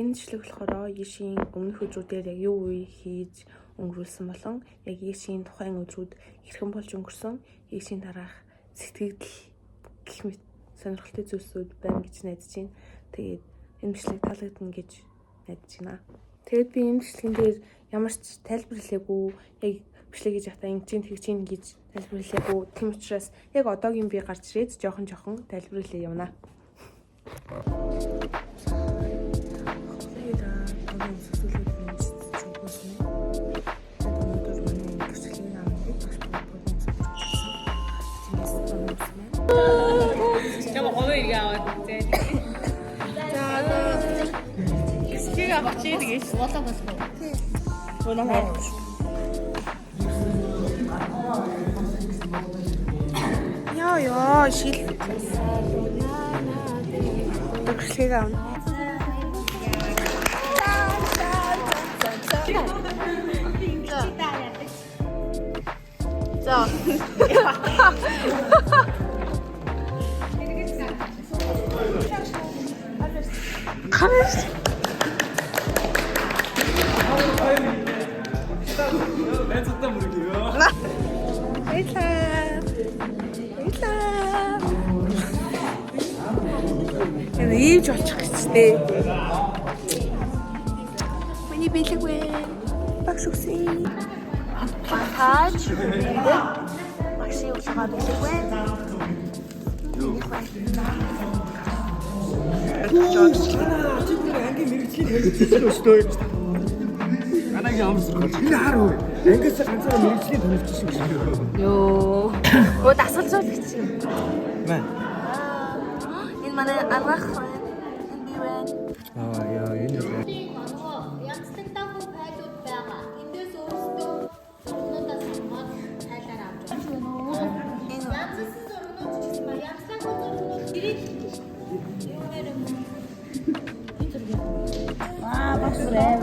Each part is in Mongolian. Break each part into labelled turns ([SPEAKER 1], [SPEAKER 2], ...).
[SPEAKER 1] энэ бичлэг болохоор Yeshin өмнөх өдрүүдээр яг юу үе хийж өнгөрүүлсэн болон яг Yeshin тухайн өдрүүд хэрхэн болж өнгөрсөн, Yeshin дараах сэтгэгдэл гэх мэт сонирхолтой зүйлсүүд байна гэж найдаж байна. Тэгээд энэ бичлэг таалагдана гэж найдаж байна. Тэгээд би энэ бичлэгэн дээр ямар ч тайлбар хэлээгүй, яг бичлэг хийж явахдаа ингэж тэгж гэж тайлбар хэлээгүй. Тийм учраас яг одоогийн би гарч ирээд жоохон тайлбар хэлээ явна. Яа, шил. Төгслийг аавна. За. Камерс.
[SPEAKER 2] Найзуудаа мөргөө.
[SPEAKER 1] Баярлалаа. Энэ ийж болчих гэжтэй. Миний бэлэг вэ? Багш үгүй. Багш. Багшийн улгаа бэлэг вэ?
[SPEAKER 2] Ангийн мэрэгжлийн хэлэлцэл өстой. Анагийн амсрах. Энэ хар уу? Ангиас ганцаараа мэрэгжлийн төлөвч шиг шүү.
[SPEAKER 1] Йоо. Оо дасгалжуулагч юм.
[SPEAKER 2] Мэн.
[SPEAKER 1] Энэ манай аргах энэ би вэ?
[SPEAKER 2] Яа, энэ үү.
[SPEAKER 3] Янзлагдаа хүн файлууд байгаа. Эндээс өөрсдөө зургуудаас хамгаад файлаар авч байна. Янзлсан зургууд ч гэсэн ба янзлсан зургууд дэрэг юунаар юм. Энэ зураг. Бас рэв.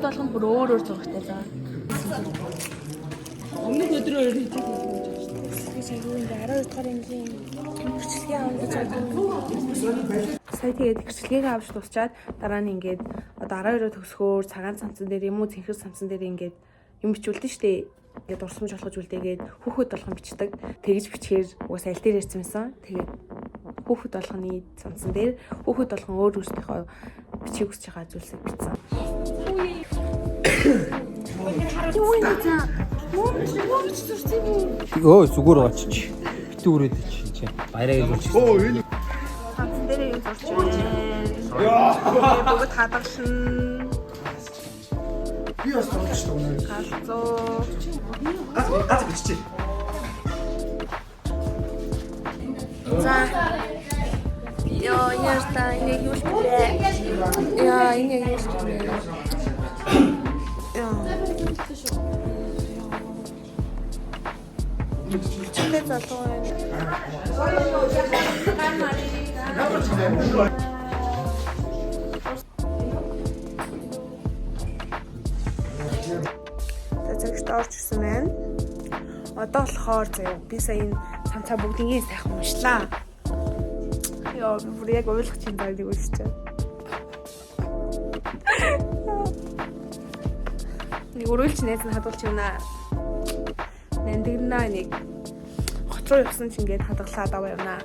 [SPEAKER 1] Болгон бүр өөр зурагтай заа.
[SPEAKER 4] Өмнөх өдрөөр хийж байгаа юм.
[SPEAKER 1] Тэгээд 12 дахь ангийн бичлэгээ авах гэж байна. Сая тэгээд бичлэгийг авч дуусчаад дараа нь ингээд одоо 12-оо төгсгөөр цагаан цамцан дээр юм уу цэнхэр цамцан дээр ингээд юм бичүүлдэн штэ. Ингээд урсамж болгож үлдээгээд хүүхэд болгон бичдэг. Тэгж бичгээр уус аль дээр ярьсан юмсан. Тэгээд хүүхэд болгоны цамцан дээр хүүхэд болгон өөр өөрсдийнхөө бичиг хүсэж байгаа зүйлсийг бичсэн. Юу юм бэ? Мөн зүрцээ юу?
[SPEAKER 2] Өө зүгээр очиж. Битүү өрөөд чи. Баяраа гэж. Оо энэ.
[SPEAKER 1] Цамцан дээр юм зурч байна. Яа. Бүгд хадгалсан.
[SPEAKER 2] Би бас зурч байна.
[SPEAKER 1] Галзуу.
[SPEAKER 2] Газ биччихэ.
[SPEAKER 1] За. Яа, яста энэ юу вэ? Яа, энэ юу вэ? Яа. Хинэ залуу байна. Цагт орж ирсэн байна. Одоо болохоор заяа би сая энэ цамцаа бүгднийг сайхан уншлаа. Яа, би бүр яг ойлгох чинь байдаг үү ч. Нэг өрөөлч найз нь хадгалж байна. Нандинаа нэг хот руу явсан чинь ингээд хадгалаад аваа явна.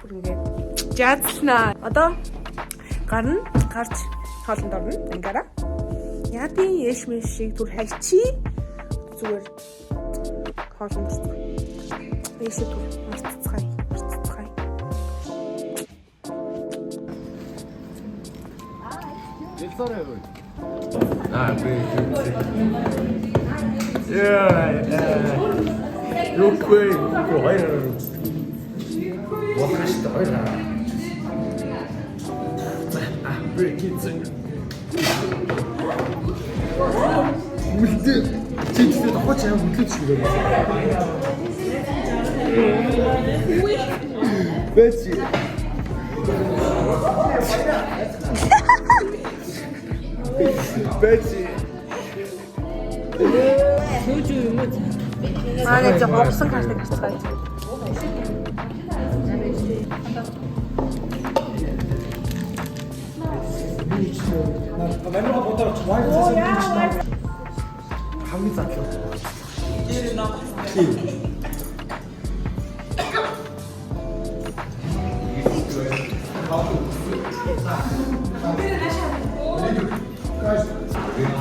[SPEAKER 1] Бүр ингээд жаадснаа. Одоо гарч хоолнд орно. Ангаараа. Яадын яш мэш шиг түр хальчи зүгээр хоолнд орсон. Яшээ түр марццгаая.
[SPEAKER 2] Sorry. Yeah. Юугүй хоёр. Воохаш хоёр. Break it. Үлдээ. Чичтэй тохооч аим үлдээч шүү дээ. Бэчи. Бэчи.
[SPEAKER 4] Сүүж юм уу?
[SPEAKER 1] Манай зөв хогсон картыг гарцгаая.
[SPEAKER 2] Манай бодож байгаа хамгийн задлаа.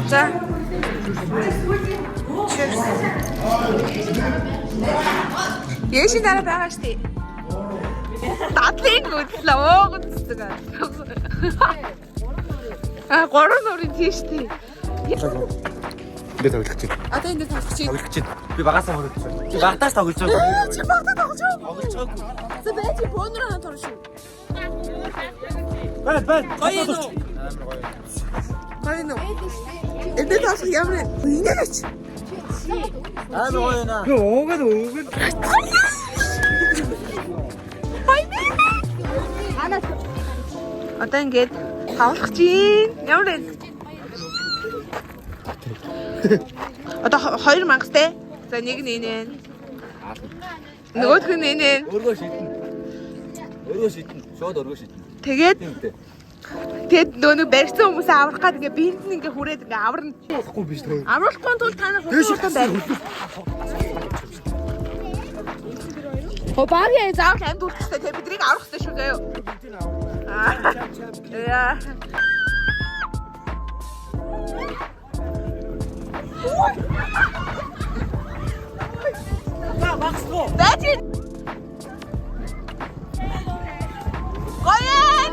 [SPEAKER 1] За. Яшин дараа байгаа штий. Дадлын үзлээ уугддаг. Гурван нурын тийш тий.
[SPEAKER 2] Би тоглох чинь.
[SPEAKER 1] Одоо энэ тоглох чинь.
[SPEAKER 2] Тоглох чинь. Би багасаа хөрөж байна. Би багтаас тоглож байгаа.
[SPEAKER 1] Чи багтаа тоглож байгаа.
[SPEAKER 2] Тоглож байгаагүй.
[SPEAKER 1] За байж бөөнөрөө торш шүү.
[SPEAKER 2] Бай.
[SPEAKER 1] Гоё юу? Гоё юу? Энэ тоглох ямар инээч.
[SPEAKER 2] Аа гоё наа. Уугаад.
[SPEAKER 1] Одоо ингээд тоглох чинь ямар вэ? Одоо 2000 те. За нэг нь энэ. Нөгөөх нь энэ.
[SPEAKER 2] Өргөө шидэн. Шууд өргөө шидэн.
[SPEAKER 1] Тэгээд нөгөө барьсан хүмүүсээ аврах гэдэг ингээ бинд нь ингээ хүрээд ингээ аварна.
[SPEAKER 2] Болохгүй биш тоо.
[SPEAKER 1] Амруулахгүй тул та нар хурдан байна. Багийн заавал амд үлдэхтэй те биднийг аврах хэрэгтэй шүү заяа. Яа.
[SPEAKER 2] Багсгүй.
[SPEAKER 1] Бэжин. Гоён.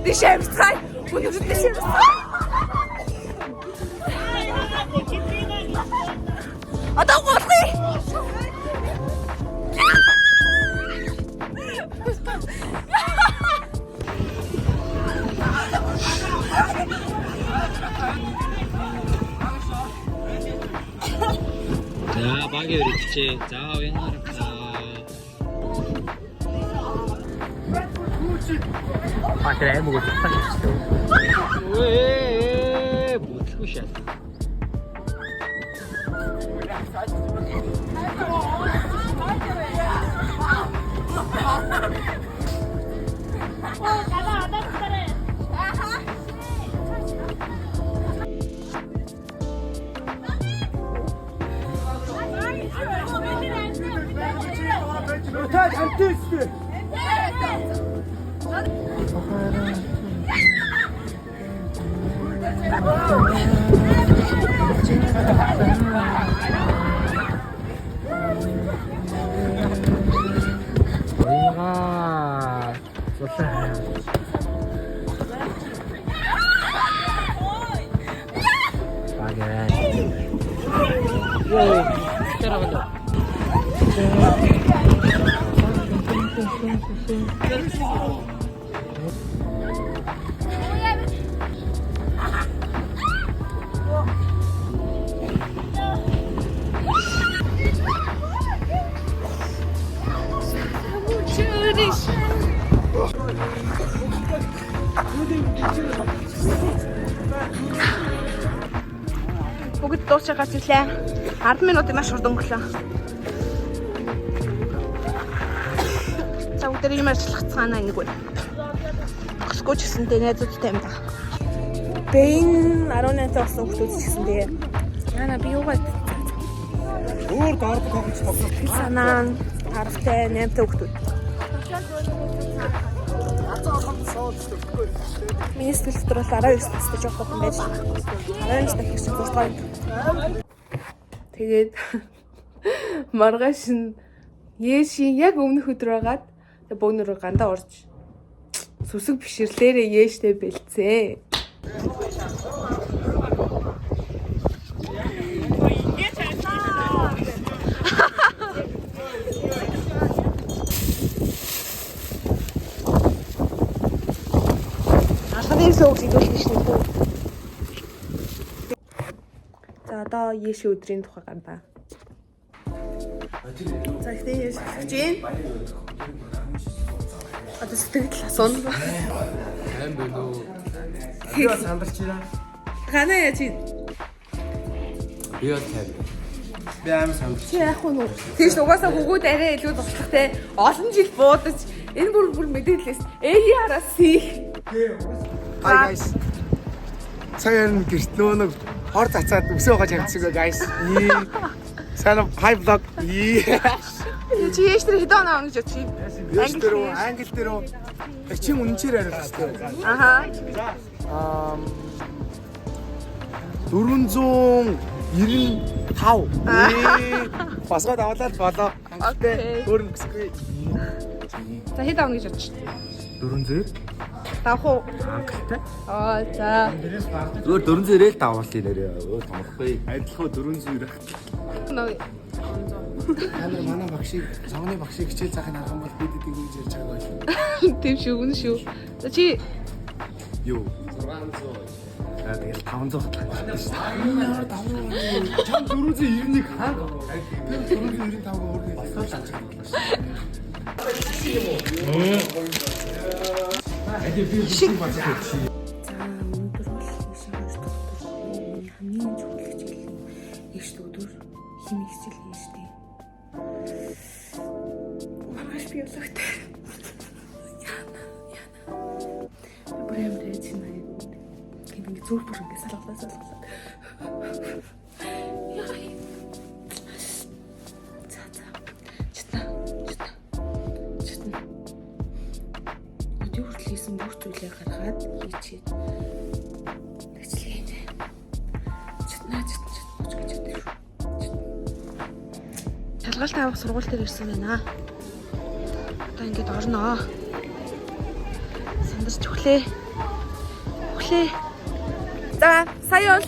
[SPEAKER 1] Дишэмсай. Үнэхээр дишэмсай. Одоо голхий.
[SPEAKER 5] 자, 방에 이렇게 자, 왼하랍니다. 아, 그래, 먹을 수 있어. 왜, 못 치고 싶어.
[SPEAKER 2] 다 잔뜩 있어.
[SPEAKER 5] 우리가 좋다. 방에. 오, 따라간다.
[SPEAKER 1] бүгд дуусах гарч ирлээ. 10 минутын маш хурд өнгөрлөө. За бүгд ийм ажиллахцгаана ингэв. Өсгөөч гэсэнтэй найзуудтай юм да. Бэн 18 тас хүмүүс гэсэн. Яна би юугаад
[SPEAKER 2] Өөр дорд тоглож тоглож.
[SPEAKER 1] санаан харахтай 8 хүүхдүүд. Миний сэтгэл дотор бол 19 настай жоох хүн байж байгаа. 19 настай хэрэг чинь 6 дугаар. Тэгээд маргааш нь Ешийн яг өмнөх өдөр байгаад бөөнөрөө гандаа орж сүсэг биширлээрээ Ештэй бэлцээ. Алханы сууг зэдүүлсэн шүү дээ. За одоо Ешийн өдрийн тухай гандаа. За ихтэй Еш хэлж гин. Одоо сэтгэл асууна.
[SPEAKER 5] Сайн байна уу?
[SPEAKER 2] Би бас сандарч байна.
[SPEAKER 1] Хана яа чи?
[SPEAKER 5] Би бол сайн.
[SPEAKER 2] Би амар сандарч.
[SPEAKER 1] Чи яах вэ нүү? Тийш угаасаа хөгөөд арай илүү туслах те. Олон жил буудаж энэ бүр мэдээлэлээс AR-аас си.
[SPEAKER 2] Hi guys. Цагаан гэрт нэг хор цацаад өсөө гаж явчихсан guys. Сайн хай vlog.
[SPEAKER 1] Чи Еш тэр хэдэн оноо гэж бодчих.
[SPEAKER 2] Англи дээр чинь үнэнчээр арай хэвчтэй.
[SPEAKER 1] Аха.
[SPEAKER 2] 495. Басгаад аваад болоо. Ангитай өөр мөсгүй.
[SPEAKER 1] За хэдэн оноо гэж бодчих.
[SPEAKER 2] 400.
[SPEAKER 1] Таах уу?
[SPEAKER 2] Ангитай.
[SPEAKER 1] За.
[SPEAKER 5] Өөр 400-ээр давуулъя нэрээ. Өөр томхгүй.
[SPEAKER 2] Адилхан 400.
[SPEAKER 1] Нөө.
[SPEAKER 2] Амар манай багшийг, цогны багшийг хичээл заахын арга бол бид эдийг үеж ярьж байгаа байх.
[SPEAKER 1] Тэм шүү, үнэ шүү. За чи
[SPEAKER 2] Юу? 600. Тэгээд 500 хатах шүү. Ямар 500. Чам 491 хаа? Тэр 495 өөргөө басаад авч байгаа шүү.
[SPEAKER 1] шиг.
[SPEAKER 2] За
[SPEAKER 1] өнөөдөр бол Ешийн хамгийн чухал хичээл. Еш өдөр химик хичээл хийж штэ. Маргааш биологитой. Яна. Брэм чинь ингэ зүрх бүр ингэ салгалаа. Яа. За. Читна. Өдөр хүртлээсэн бүх зүйлээ гаргаад хийчихэд ажиллагаа. Читна гэж бодчих. Шалгалт авах сургууль дээр ирсэн байна. Одоо ингэж орноо. Сандарч өглөө. За, сая бол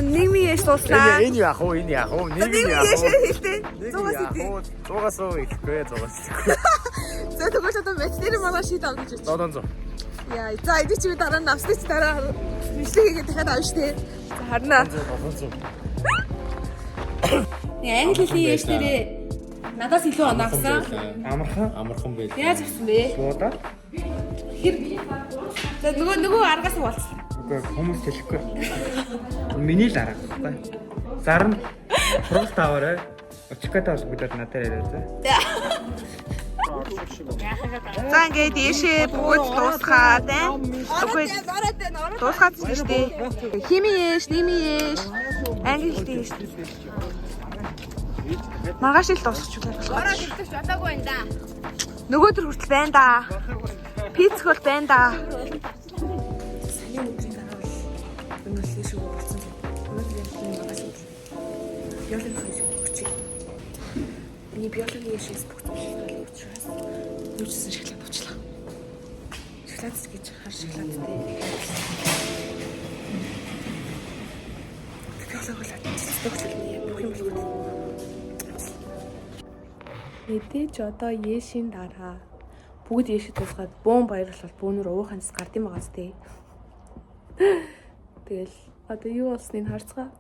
[SPEAKER 1] нийгмийн яш тууснаа.
[SPEAKER 2] Энэ яах вэ?
[SPEAKER 1] Нийгмийн яш хэлтэй. 100-аас идэв.
[SPEAKER 2] 100-аас идэхгүй.
[SPEAKER 1] За тэгвэл одоо ветеринар манай шийд авах гэж байна.
[SPEAKER 2] 700.
[SPEAKER 1] Яа, за эдий чи дараа нь авсдаг чи дараа бичлэг хийгээд дахиад авна штэ. За харнаа.
[SPEAKER 2] 700.
[SPEAKER 1] Англи хэлний яш нэрээ надаас илүү оноо авсан.
[SPEAKER 5] Амархан байл.
[SPEAKER 1] Яаж авсан бэ?
[SPEAKER 2] Буудаа.
[SPEAKER 1] Хэр за нөгөө аргаас нь болчихсон.
[SPEAKER 2] Үгүй хүмүүс хэлэхгүй. Миний л арга байхгүй. Зарна. Сургалт аваарай. Очихгүйтэй бол бүгд надад яриа за.
[SPEAKER 1] За ингээд яшээ бүгд дуусгаад үгүй дуусгаад штэ. Химийн яш, нийгмийн яш, англи хэлний яш. Маргааш л дуусчихлаа болох. Ороо хэлчих бодоогүй энэ да. Нөгөөдөр хүртэл байна да. Пиц хөл байна да. Саний өдрийн дараа бол өнөөлсөн шүү болсон. Өнөөдөр яг энэ маргааш биологи хэмжээ. Миний биологи яшээс бүгд учраас үүссэн шоколад уучлаа. Шоколад гэж хар шоколадтай. Биологи бол цэцлэгтэй бүх юм болгоо. Мэдээж одоо Ешийн дараа бүгд Ешид тусгаад бөөн баярлал бөөнөр ууханс гардыг байгаа зү. Тэгэл одоо юу болсныг харцгаа.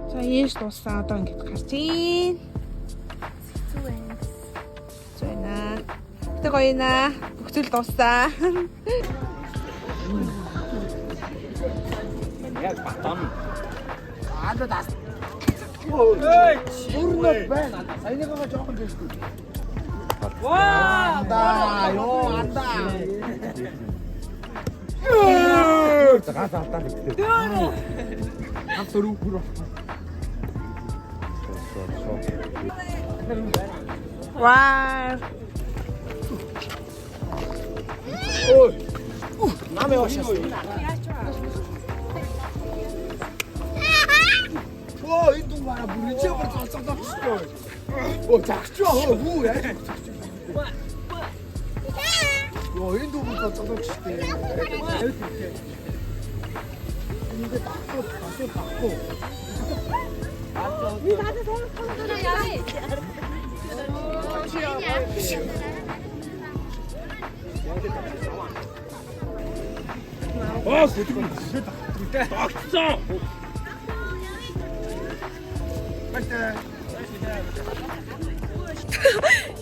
[SPEAKER 1] За Еш дууссан одоо ингэж гарч ийн. Зүүнаа. Тэ гоёна. Бүхэл дууссан.
[SPEAKER 5] Яг батон.
[SPEAKER 2] анда тас. Ой, бүрнөд байна. Саяныгаа жоохон дэвгүй. Ваа! Анда, ёо, анда. Гаас алдаа гэдэг. Хам төрөө бүр.
[SPEAKER 1] Вау.
[SPEAKER 2] Ой. Намээ ошоо. Оо, энэ дуу бара бүрийчээ бүр цолцолдох шүү. Оо, загчаа хөө яа. Оо, энэ дуу бүр цолцолдох шүү. Энд тахгүй.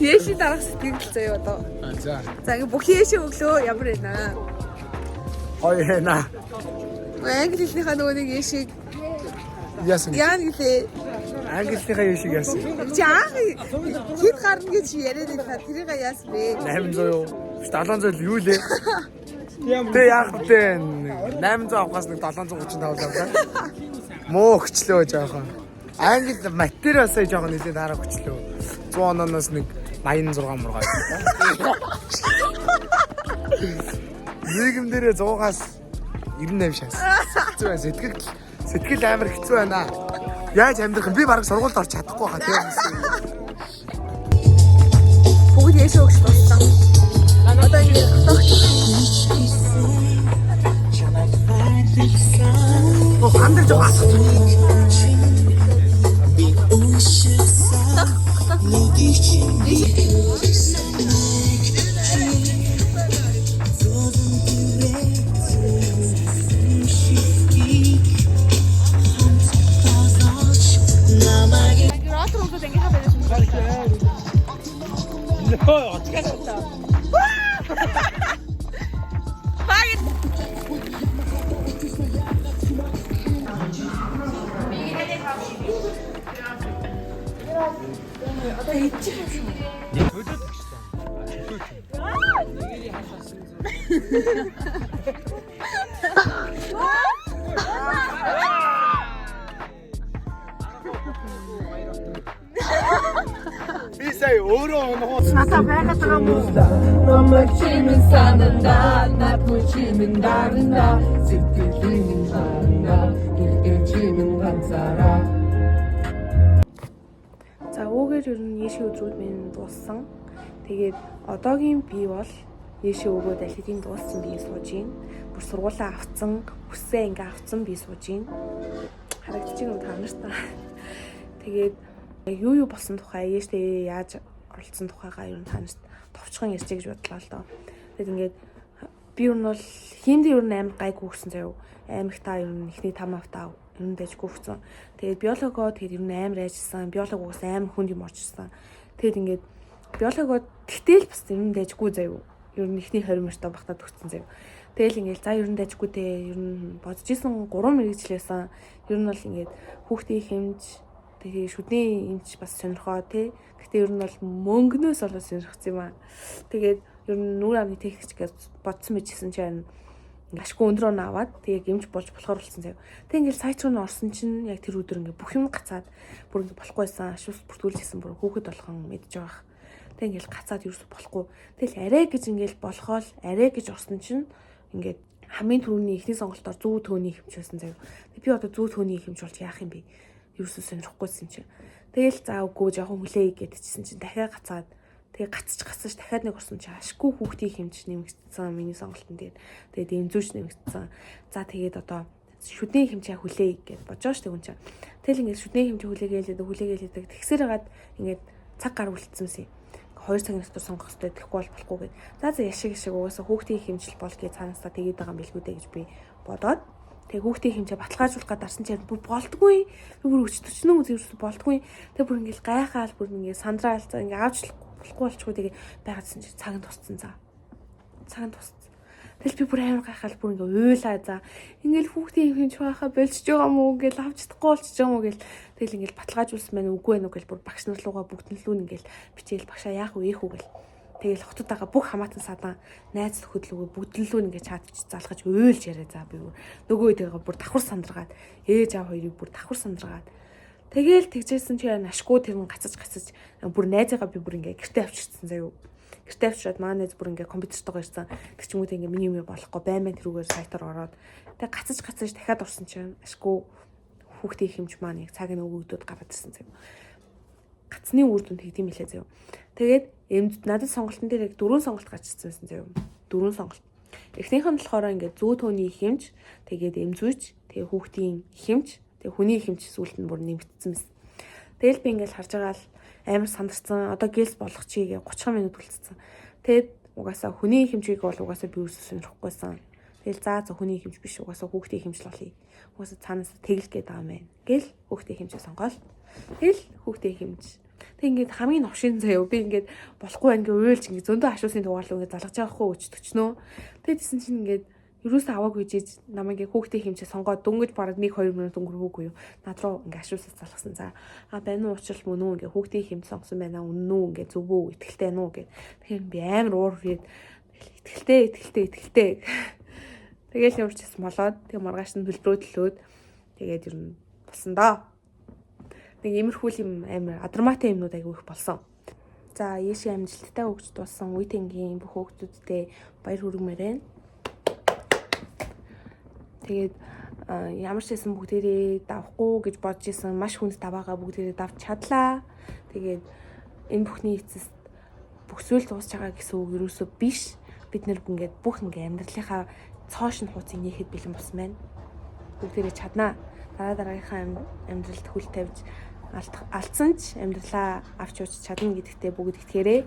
[SPEAKER 1] Яши дарах сэтгэл заяа одоо.
[SPEAKER 2] За.
[SPEAKER 1] За ингээ бүх яши өглөө ямар байна?
[SPEAKER 2] Ой хэна.
[SPEAKER 1] Англи хэлнийхаа нөгөө нэг яшиг
[SPEAKER 2] Яасан.
[SPEAKER 1] яа гэлээ.
[SPEAKER 2] Английнхаа юу шиг яасан.
[SPEAKER 1] Жаа хэд гарна гэж яриад байхад тэрийг яасан бэ?
[SPEAKER 2] 800 юу? 700 юу лээ? Тэ яг тэ 800 авахаас нэг 735 авлаа. Муу өчлөө жоохон. Англи материалсаа жоохон нэлээд хараа өчлөө. 100 оноос нэг 86 мургаа. Нийгэм дээрээ 100-аас 98 шанс. Хэцүү байна. Сэтгэл амар хэцүү байна. Яаж амьдрах юм? Би бараг сургуульд орч чадахгүй хаа тийм.
[SPEAKER 1] Бүгд яши өгч болсон. Одоо ингээ
[SPEAKER 2] Хандар жоо асуу. Би сая өөрөө нуус
[SPEAKER 1] надад байгаад байгаа юм уу?
[SPEAKER 4] Намайг чимэн сананда напучимэн дарна сэтгэлийн хана иргэн чимэн ганцаараа.
[SPEAKER 1] За өөгээр ер нь яши үзүүд минь дууссан. Тэгээд одоогийн би бол яши өгөөд аль хэдийн дууссан би сууж гин. Бүр сургуулаа авцсан, хүссээ ингээ авцсан би сууж гин. Харагдчих юм та нарт. Тэгээд юу болсон тухай яштэй яаж оролцсон тухайгаа ер нь та нарт товчхон ярьж гэж бодлоо л доо. Тэгээд ингээд би ер нь бол хиймд ер нь амар гайгүй гэсэн заяа. Амар их та ер нь ихний 5 автаа ер нь дэжгүй өгсөн. Тэгээд биологоо тэгээд ер нь амар ажилласан. Биолог угаас амар хүнд юм орчсон. Тэгээд ингээд биологоо тэгтэл бас ер нь дэжгүй заяа. Ер нь ихний 20 мөртөө багтаад өгсөн заяа. Тэгэл ингээд за ер нь дэжгүй те ер нь бодож исэн 3 мэрэгчлээсэн. Ер нь бол ингээд хүүхдийн хэмж тэгээ шүдний юмч бас сонирхоо тий. Гэтэ ер нь бол мөнгнөөс болоод сонирхсан юм аа. Тэгээд ер нь нүүр амны техникч гэж бодсон байж гисэн чинь ашгүй өндрөө наваад тэгээ гэмж болж болохоор болсон заяа. Тэг ингээл сайт руу н орсон чинь яг тэр өдөр ингээ бүх юм гацаад бүр ингээ болохгүйсэн ашуус бүртгүүлжсэн бүр хүүхэд болгон мэдж байгаа. Тэг ингээл гацаад ерөөсө болохгүй. Тэгэл арай гэж ингээл болохоол арай гэж орсон чинь ингээд хамгийн түрүүний ихний сонголтоор зүү төөний хэмж байсан заяа. Би одоо зүү төөний хэмж болж яах юм бэ? Юусэн сонирхгүйсэн чинь. Тэгэл за үгүй жоохон хүлээе гэдчихсэн чинь дахиад гацаад тэгээ гацж дахиад нэг орсон чинь ашгүй хүүхдийн хэмж нэмэгдсэн миний сонголтын дээр. Тэгээд эмзүүч нэмэгдсэн. За тэгээд одоо шүдний хэмжээ хүлээе гэд бодож штэ хүн чинь. Тэгэл ингээд шүдний хэмжээ хүлээгээл тэгсээр хагаад ингээд цаг гар үлдсэнсэн. 2 цагийн дотор сонгох хэрэгтэй тэгэхгүй бол болохгүй гэд. За яшиг угаасаа хүүхдийн хэмжил бол гэж цаанаасаа тэгээд байгаа юм билгүү дээ гэж би бодоод тэг хүүхдийн хэмжээ баталгаажуулах гээд дарсан чинь бүр болдгүй. Бүр өчтөчнөө үзэрс болдгүй. Тэг бүр ингээл гайхаал бүр ингээд сандраал за ингээд авч болохгүй болчихгүй тэгээ байгаадсэн чинь цагт тусцсан за. Цагт тусцсан. Тэгэл би бүр амар гайхал бүр ингээ уйлаа за. Ингээл хүүхдийн юм ч байхаа болчихж байгаа мó гэл авч чадахгүй болчихж байгаа мó гэл. Тэгэл ингээл баталгаажуулсан байна үгүй ээ нүгэл бүр багш нар руугаа бүгднэлүүн ингээл бичээл багшаа яах вэ ийх үү гэл. Тэгэл хотод байгаа бүх хамаатан садан найз нөхөдлөгөө бүгднэлүүн ингээ чатч залгаж уйлж яриа за би нөгөө үетэйгээ бүр давхар сандраад ээж аав хоёрыг бүр давхар сандраад тэгэл тэгжсэн чи ашгүй тэр нь гацаж бүр найзыгаа би бүр ингээ гэртээ авчирсан заяа. Гэртээ авчираад манай найз бүр ингээ компьютертойгоо ирсэн. Тэг ч юм уу ингээ миний юм болохгүй баймаа тэрүүгээр сайтаар ороод тэг гацаж дахиад орсон чинь ашгүй хүүхдийн хэмж маань яг цаг нь өгөгдөд гараад ирсэн заяа. Гацны үр дүнд тэгдэм билээ заяа. Тэгээд эмд надад сонголтын дээр яг 4 сонголт гарч ирсэн байсан заяа. 4 сонголт. Эхнийх нь болохоор ингээ зүү төөний хэмж, тэгээд эмзүүч, тэгээд хүүхдийн хэмж, тэгээд хүний хэмж сүулт нь бүр нэмэгдсэн байсан. Тэгэл би ингээл харж байгаа л амар сандарсан. Одоо гэлс болох чигээ 30 минут үлдсэн. Тэгээд угаасаа хүний хэмжийг бол угаасаа би үсэж сонирхохгүйсэн. Тэгэл за хүний хэмж биш угаасаа хүүхдийн хэмж л болъё. Угаасаа цаанаас тэгэл гээд байгаа юм байна. Гэл хүүхдийн хэмжээ сонгоол. Тэгэл хүүхдийн хэмж. Тэг ингээд хамгийн новшин заяа би ингээд болохгүй байна гэ уйлж ингээд зөндөө ашуусын дугаарлуу ингээд залгаж байгаа хөө өчтөчнөө. Тэгээд тийсэн чинь ингээд юусаа аваагүй жиж намайг ингээ хүүхдийн хэмжээ сонгоод дөнгөж бараг 1-2 минут өнгөрвөөгүй юу. Над руу ингээ ашуусаа залгасан. За байна уу уучлал мөн үү ингээ хүүхдийн хэмжээ сонгосон байна үнэн үү ингээ зөв үү итгэлтэй нүү гэд. Тэгэхээр би амар уур хүрээд итгэлтэй. Тэгээл явчихсан болоод тэг маргааш нь төлбөрөө төлөөд тэгээд ер нь болсон доо. Нэг иймэрхүү юм амар адраматай юмнууд айгүй их болсон. За Есүс амжилттай өгч дууссан үеийнгийн бүх хүүхдүүдтэй баяр хүргэмээр байна. Тэгээд ямар ч байсан бүгдээрээ давахгүй гэж бодож исэн маш хүнд даваагаа бүгдээрээ давж чадлаа. Тэгээд энэ бүхний эцэст бүхсүүл дуусч байгаа гэсэн үг юусоо биш. Бид нэр ингээд бүх ингээ амьдралынхаа цоош нь хууцыг нээхэд бэлэн болсон байна. Бүгдээрээ чаднаа. Дараагийнхаа амьдралд хүл тавьж алдсан ч амьдралаа авч явж чадна гэдэгтээ бүгд итгээрэй.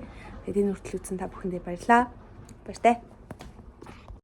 [SPEAKER 1] Тэгээд энэ хүртэл үзсэн та бүхэндээ баярлалаа. Баяртай.